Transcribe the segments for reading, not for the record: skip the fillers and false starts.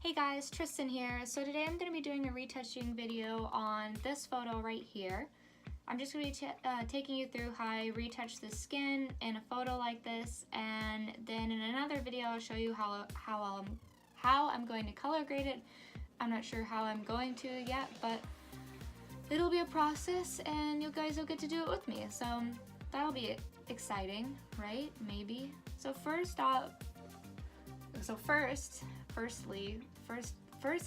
Hey guys, Tristan here. So today I'm going to be doing a retouching video on this photo right here. I'm just going to be taking you through how I retouch the skin in a photo like this, and then in another video I'll show you how I'm going to color grade it. I'm not sure how I'm going to yet, but it'll be a process and you guys will get to do it with me. So that'll be exciting, right? Maybe. So first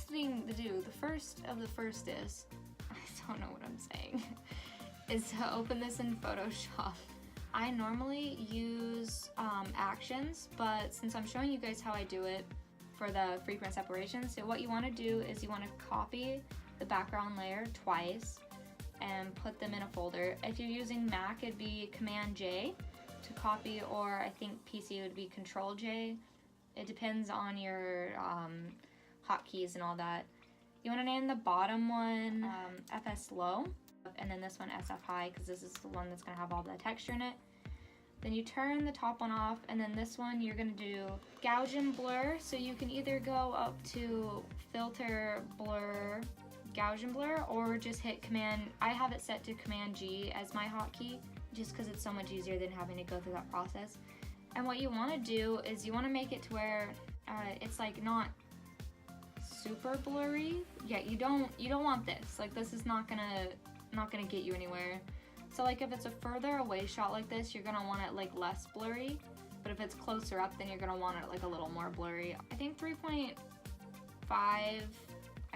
thing to do, the first of the first is, I don't know what I'm saying, is to open this in Photoshop. I normally use actions, but since I'm showing you guys how I do it for the frequent separation, so what you want to do is you want to copy the background layer twice and put them in a folder. If you're using Mac, it'd be Command J to copy, or I think PC would be Control J. It depends on your hotkeys and all that. You want to name the bottom one FS low, and then this one SF high, because this is the one that's going to have all the texture in it. Then you turn the top one off, and then this one you're going to do gouge and blur. So you can either go up to filter, blur, gouge and blur, or just hit Command. I have it set to Command G as my hotkey, just because it's so much easier than having to go through that process. And what you want to do is you want to make it to where it's like not super blurry. Yeah, you don't want this. Like, this is not gonna get you anywhere. So like if it's a further away shot like this, you're gonna want it like less blurry. But if it's closer up, then you're gonna want it like a little more blurry. I think 3.5. I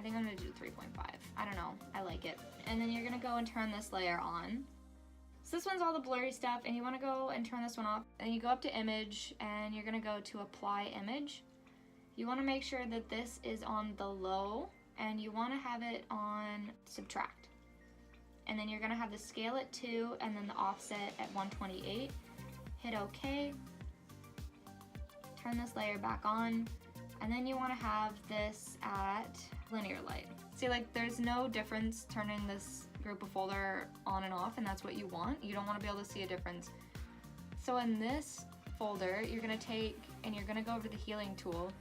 think I'm gonna do 3.5. I don't know. I like it. And then you're gonna go and turn this layer on. So this one's all the blurry stuff, and you want to go and turn this one off. And you go up to image, and you're going to go to apply image. You want to make sure that this is on the low, and you want to have it on subtract. And then you're going to have the scale at 2, and then the offset at 128. Hit OK. Turn this layer back on, and then you want to have this at linear light. See, like, there's no difference turning this group of folder on and off, and that's what you want. You don't want to be able to see a difference. So in this folder, you're going to take and you're going to go over the healing tool,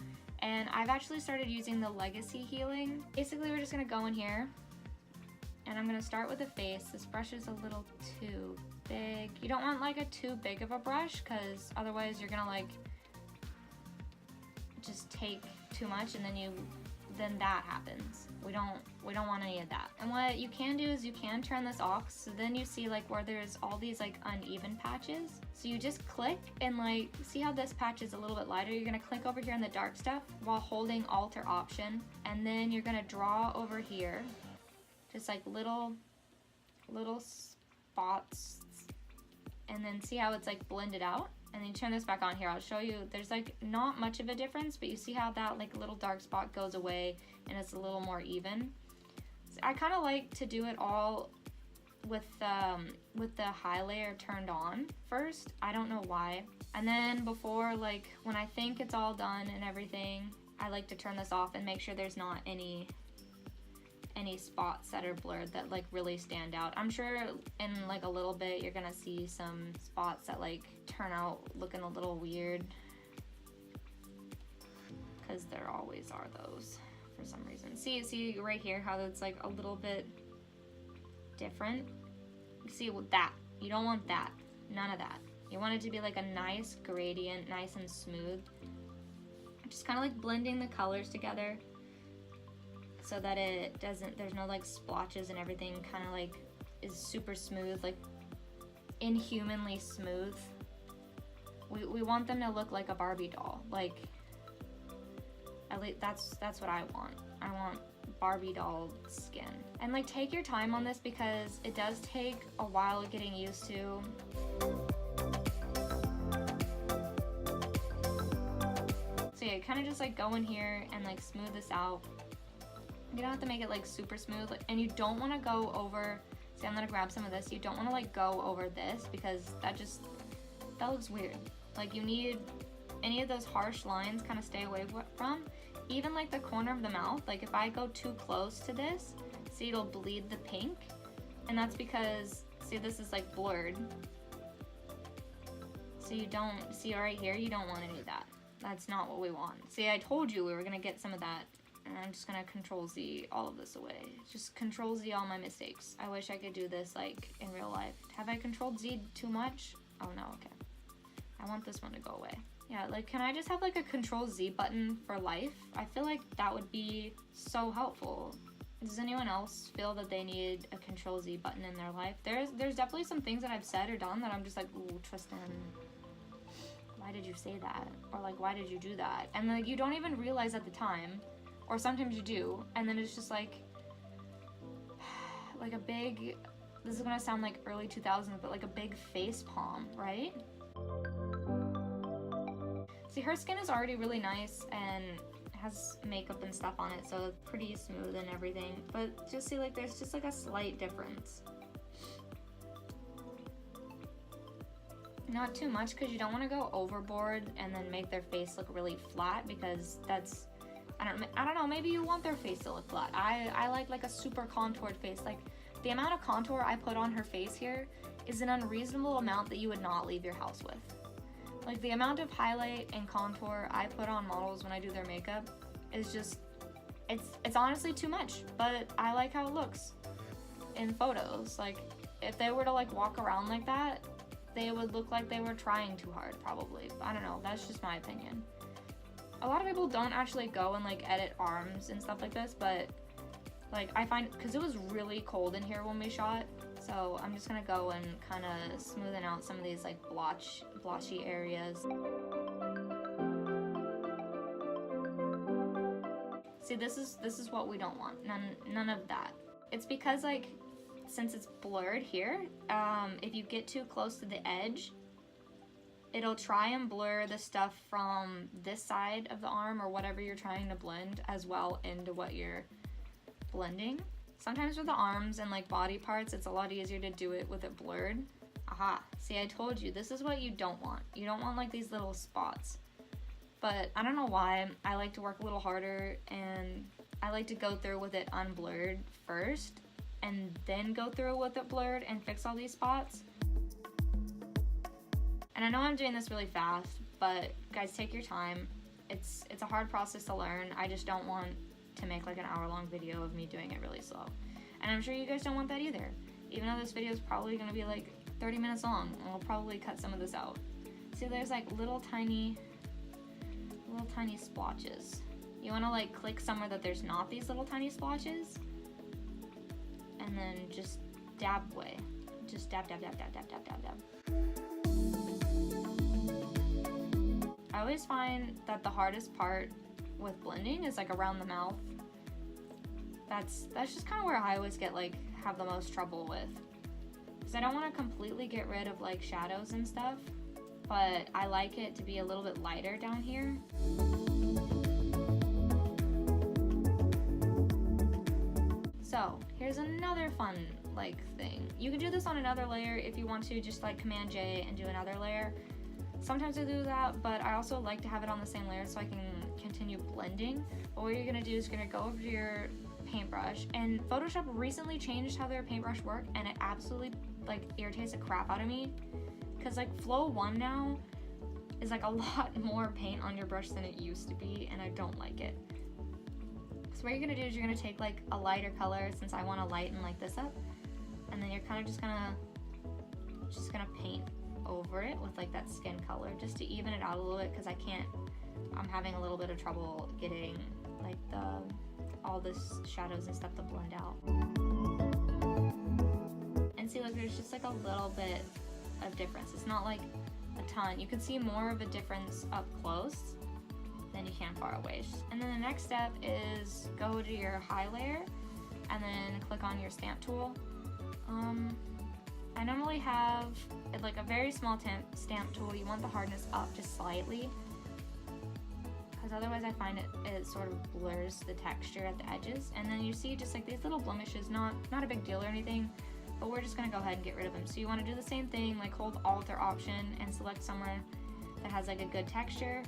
and I've actually started using the legacy healing. Basically, we're just going to go in here, and I'm going to start with the face. This brush is a little too big. You don't want like a too big of a brush, because otherwise you're going to like just take too much, and then that happens. We don't want any of that. And what you can do is you can turn this off, so then you see like where there's all these like uneven patches. So you just click and like, see how this patch is a little bit lighter? You're gonna click over here in the dark stuff while holding Alt or Option, and then you're gonna draw over here, just like little spots, and then see how it's like blended out. And then you turn this back on here. I'll show you, there's like not much of a difference, but you see how that like little dark spot goes away and it's a little more even. So I kind of like to do it all with the high layer turned on first. I don't know why. And then before, like when I think it's all done and everything, I like to turn this off and make sure there's not any spots that are blurred that like really stand out. I'm sure in like a little bit you're gonna see some spots that like turn out looking a little weird, because there always are those for some reason. See right here how it's like a little bit different? See with that, you don't want that, none of that. You want it to be like a nice gradient, nice and smooth. Just kind of like blending the colors together, so that it doesn't, there's no like splotches, and everything kind of like is super smooth, like inhumanly smooth. We want them to look like a Barbie doll. Like, at least that's what I want. I want Barbie doll skin. And like, take your time on this, because it does take a while getting used to. So yeah, kind of just like go in here and like smooth this out. You don't have to make it like super smooth, and you don't want to go over, see, I'm gonna grab some of this, you don't want to like go over this, because that looks weird. Like, you need any of those harsh lines, kind of stay away from. Even like the corner of the mouth, like if I go too close to this, see, it'll bleed the pink, and that's because, see, this is like blurred. So you don't, see right here, you don't want any of that. That's not what we want. See, I told you we were gonna get some of that And I'm just gonna Control Z all of this away. Just Control Z all my mistakes. I wish I could do this like in real life. Have I Controlled Z too much? Oh no, okay. I want this one to go away. Yeah, like, can I just have like a Control Z button for life? I feel like that would be so helpful. Does anyone else feel that they need a Control Z button in their life? There's definitely some things that I've said or done that I'm just like, ooh, Tristan, why did you say that? Or like, why did you do that? And like, you don't even realize at the time, or sometimes you do, and then it's just like a big, this is gonna sound like early 2000s, but like a big face palm, right? See, her skin is already really nice and has makeup and stuff on it, so it's pretty smooth and everything. But just see, like, there's just like a slight difference. Not too much, because you don't want to go overboard and then make their face look really flat, because that's, I don't know, maybe you want their face to look flat. I like a super contoured face. Like, the amount of contour I put on her face here is an unreasonable amount that you would not leave your house with. Like, the amount of highlight and contour I put on models when I do their makeup is just, it's honestly too much, but I like how it looks in photos. Like, if they were to like walk around like that, they would look like they were trying too hard, probably. I don't know, that's just my opinion. A lot of people don't actually go and like edit arms and stuff like this, but like, I find, because it was really cold in here when we shot, so I'm just gonna go and kind of smoothen out some of these like blotchy areas. See, this is what we don't want. None of that. It's because like, since it's blurred here, if you get too close to the edge, it'll try and blur the stuff from this side of the arm or whatever you're trying to blend as well into what you're blending. Sometimes with the arms and like body parts, it's a lot easier to do it with it blurred. Aha, see, I told you, this is what you don't want. You don't want like these little spots. But I don't know why, I like to work a little harder, and I like to go through with it unblurred first, and then go through with it blurred and fix all these spots. And I know I'm doing this really fast, but guys, take your time. It's a hard process to learn. I just don't want to make like an hour-long video of me doing it really slow. And I'm sure you guys don't want that either. Even though this video is probably gonna be like 30 minutes long, and I'll probably cut some of this out. See, there's like little tiny splotches. You wanna like click somewhere that there's not these little tiny splotches, and then just dab away. Just dab, dab, dab, dab, dab, dab, dab, dab. I always find that the hardest part with blending is like around the mouth. That's just kind of where I always get like, have the most trouble with. Because I don't want to completely get rid of like shadows and stuff, but I like it to be a little bit lighter down here. So here's another fun like thing. You can do this on another layer if you want to, just like Command J and do another layer. Sometimes I do that, but I also like to have it on the same layer so I can continue blending. But what you're gonna do is you're gonna go over to your paintbrush, and Photoshop recently changed how their paintbrush work, and it absolutely like irritates the crap out of me. Cause like Flow 1 now is like a lot more paint on your brush than it used to be, and I don't like it. So what you're gonna do is you're gonna take like a lighter color, since I wanna lighten like this up, and then you're kind of just gonna paint over it with like that skin color just to even it out a little bit, because I'm having a little bit of trouble getting like all this shadows and stuff to blend out. And see, like, there's just like a little bit of difference. It's not like a ton. You can see more of a difference up close than you can far away. And then the next step is go to your high layer and then click on your stamp tool. I normally have like a very small stamp tool. You want the hardness up just slightly, because otherwise I find it sort of blurs the texture at the edges. And then you see just like these little blemishes, not a big deal or anything, but we're just gonna go ahead and get rid of them. So you want to do the same thing, like hold Alt or Option and select somewhere that has like a good texture.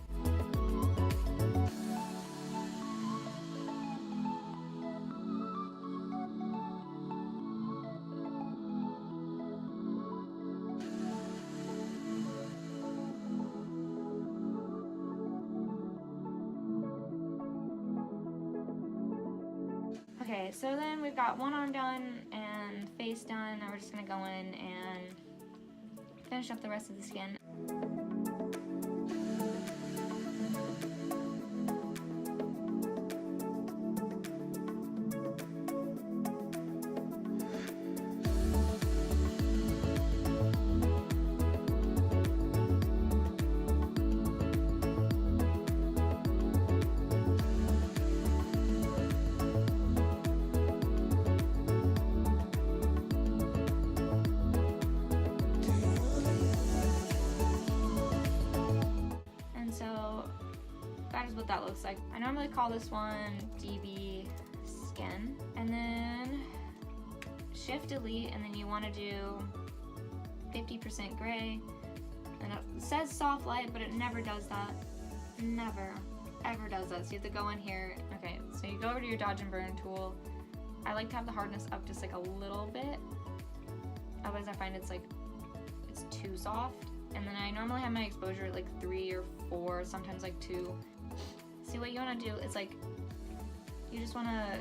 Okay, so then we've got one arm done and face done. Now we're just gonna go in and finish up the rest of the skin. That is what that looks like. I normally call this one DB skin, and then shift delete, and then you want to do 50% gray, and it says soft light, but it never does that. Never ever does that. So you have to go in here. Okay, so you go over to your dodge and burn tool. I like to have the hardness up just like a little bit, otherwise I find it's too soft. And then I normally have my exposure at like 3 or 4, sometimes like 2. See, what you want to do is like, you just want to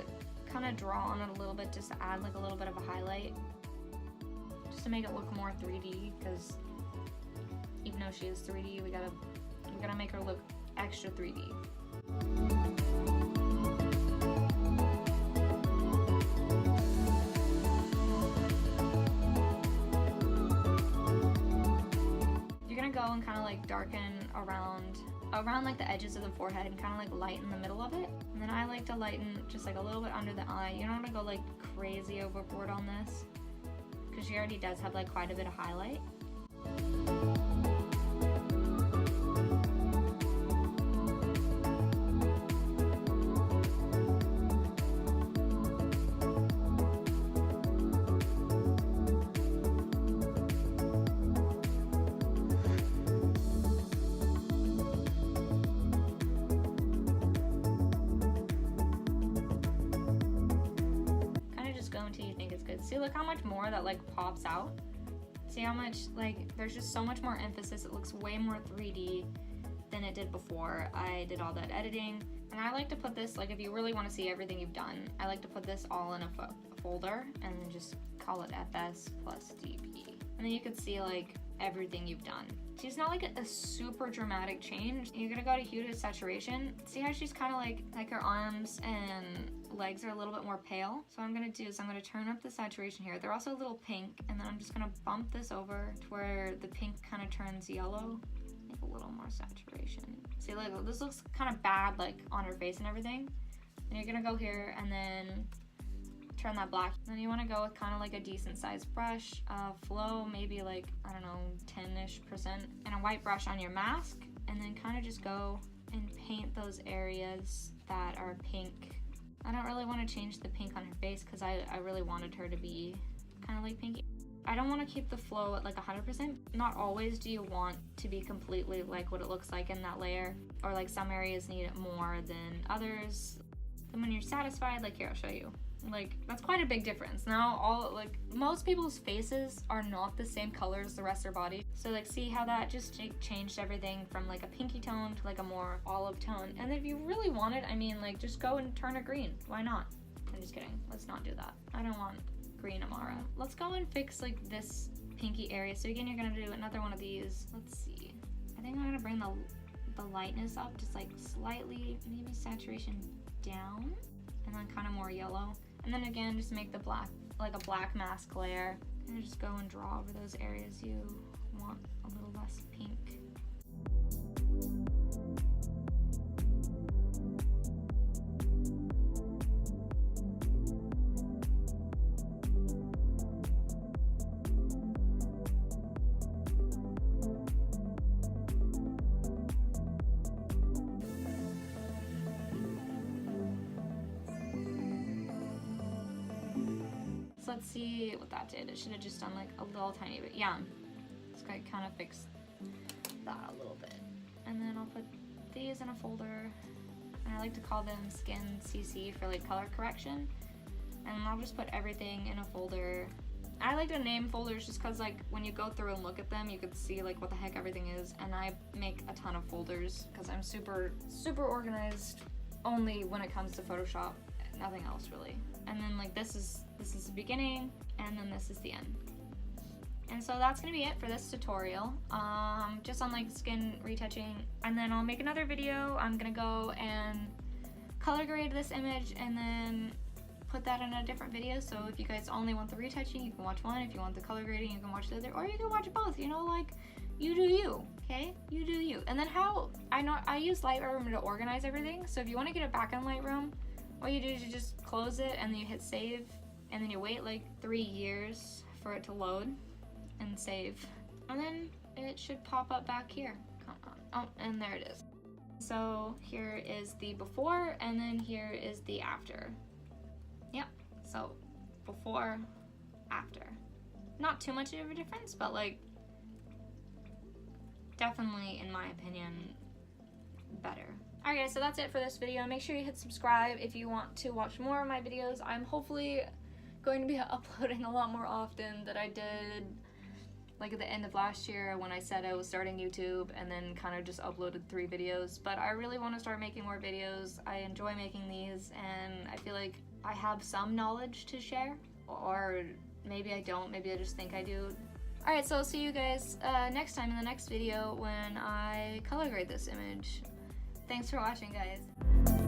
kind of draw on it a little bit just to add like a little bit of a highlight, just to make it look more 3D, because even though she is 3D, we gotta make her look extra 3D. Go and kind of like darken around like the edges of the forehead and kind of like lighten the middle of it. And then I like to lighten just like a little bit under the eye. You don't want to go like crazy overboard on this, because she already does have like quite a bit of highlight. Until you think it's good. See, look how much more that like pops out. See how much, like, there's just so much more emphasis. It looks way more 3D than it did before I did all that editing. And I like to put this, like, if you really want to see everything you've done, I like to put this all in a folder and then just call it FS plus DP. And then you can see like everything you've done. See, it's not like a super dramatic change. You're gonna go to hue to saturation. See how she's kind of like her arms and legs are a little bit more pale. So what I'm gonna do is I'm gonna turn up the saturation here. They're also a little pink, and then I'm just gonna bump this over to where the pink kind of turns yellow. Make a little more saturation. See, like, this looks kind of bad like on her face and everything. And you're gonna go here and then turn that black. Then you want to go with kind of like a decent sized brush, flow maybe like, I don't know, 10-ish%, and a white brush on your mask, and then kind of just go and paint those areas that are pink. I don't really want to change the pink on her face because I really wanted her to be kind of like pinky. I don't want to keep the flow at like 100%. Not always do you want to be completely like what it looks like in that layer, or like some areas need it more than others. Then when you're satisfied, like here, I'll show you. Like, that's quite a big difference. Now, most people's faces are not the same color as the rest of their body. So, like, see how that just changed everything from, like, a pinky tone to, like, a more olive tone. And if you really want it, I mean, like, just go and turn it green. Why not? I'm just kidding. Let's not do that. I don't want green Amara. Let's go and fix, like, this pinky area. So, again, you're gonna do another one of these. Let's see. I think I'm gonna bring the lightness up just, like, slightly, maybe saturation down, and then kind of more yellow. And then again, just make the black, like a black mask layer, and just go and draw over those areas you want a little less pink. So let's see what that did. It should have just done like a little tiny bit. Yeah, it's gonna kind of fix that a little bit. And then I'll put these in a folder, and I like to call them Skin CC for like color correction. And I'll just put everything in a folder. I like to name folders just because like when you go through and look at them, you can see like what the heck everything is. And I make a ton of folders because I'm super organized only when it comes to Photoshop. nothing else really. And then like this is the beginning, and then this is the end. And so that's gonna be it for this tutorial, just on like skin retouching. And then I'll make another video. I'm gonna go and color grade this image and then put that in a different video. So if you guys only want the retouching, you can watch one. If you want the color grading, you can watch the other, or you can watch both, you know, like you do you, okay? You do you. And then how, I use Lightroom to organize everything. So if you want to get it back in Lightroom, what you do is you just close it and then you hit save, and then you wait like 3 years for it to load and save. And then it should pop up back here. Come on. Oh, and there it is. So here is the before, and then here is the after. Yep, so before, after. Not too much of a difference, but like definitely, in my opinion, better. Alright guys, so that's it for this video. Make sure you hit subscribe if you want to watch more of my videos. I'm hopefully going to be uploading a lot more often than I did like at the end of last year when I said I was starting YouTube, and then kind of just uploaded 3 videos. But I really want to start making more videos. I enjoy making these, and I feel like I have some knowledge to share, or maybe I don't, maybe I just think I do. Alright, so I'll see you guys next time in the next video when I color grade this image. Thanks for watching, guys.